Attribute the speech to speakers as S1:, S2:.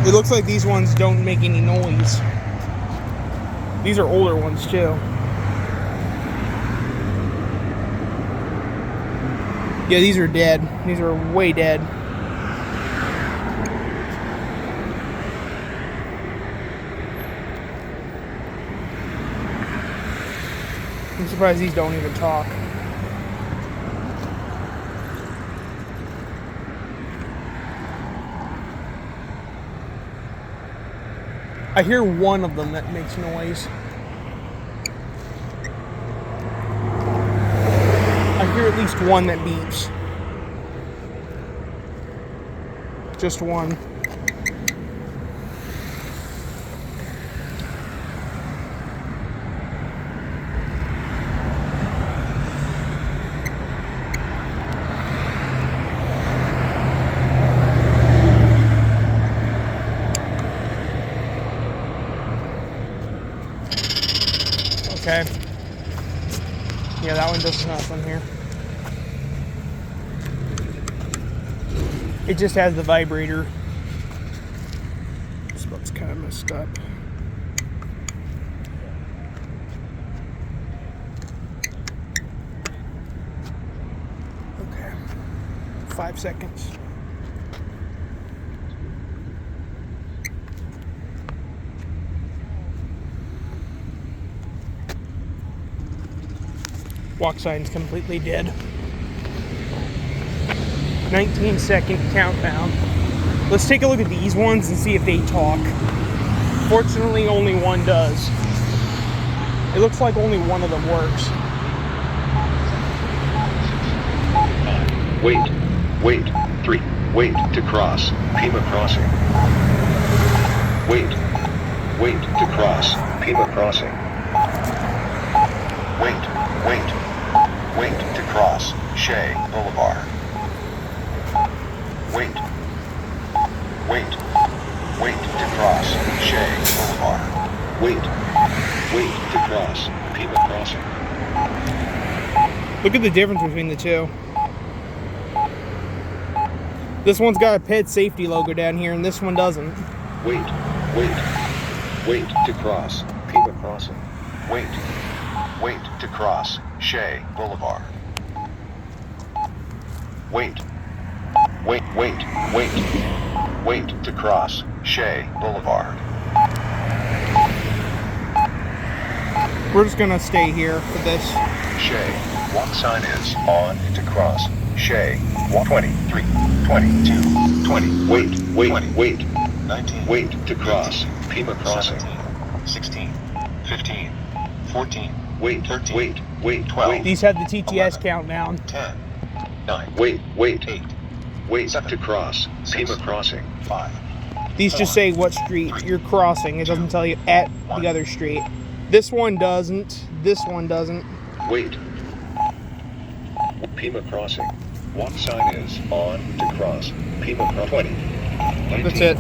S1: It looks like these ones don't make any noise. These are older ones too. Yeah, these are dead. These are way dead. I'm surprised these don't even talk. I hear one of them that makes noise. I hear at least one that beeps. Just one. Okay. Yeah, that one does nothing here. It just has the vibrator. This but's kind of messed up. Okay. 5 seconds. Walk sign's completely dead. 19-second countdown. Let's take a look at these ones and see if they talk. Fortunately, only one does. It looks like only one of them works.
S2: Wait, 3, wait to cross, Pima crossing. Wait to cross, Pima crossing. Wait to cross, Shea Boulevard. Wait to cross, Shea Boulevard. Wait to cross, Pima crossing.
S1: Look at the difference between the two. This one's got a pet safety logo down here, and this one doesn't.
S2: Wait to cross, Pima crossing. Wait to cross, Shea Boulevard. Wait to cross, Shea Boulevard.
S1: We're just gonna stay here for this.
S2: Shea, walk sign is on to cross, Shea, 23, 22, 20, wait, 19, wait to cross, 18, Pima crossing, 17, 16, 15, 14, wait, 13, wait, 12.
S1: These have the TTS
S2: 11,
S1: countdown.
S2: 10, 9, wait, 8, 7, to cross, 6, Pima crossing, 5.
S1: These
S2: 4,
S1: just say what street
S2: 3,
S1: you're crossing. It doesn't tell you at
S2: 1.
S1: the other street. This one doesn't. This one doesn't.
S2: Wait. Pima crossing. Walk sign is on to cross. Pima cross 20. 19,
S1: That's it.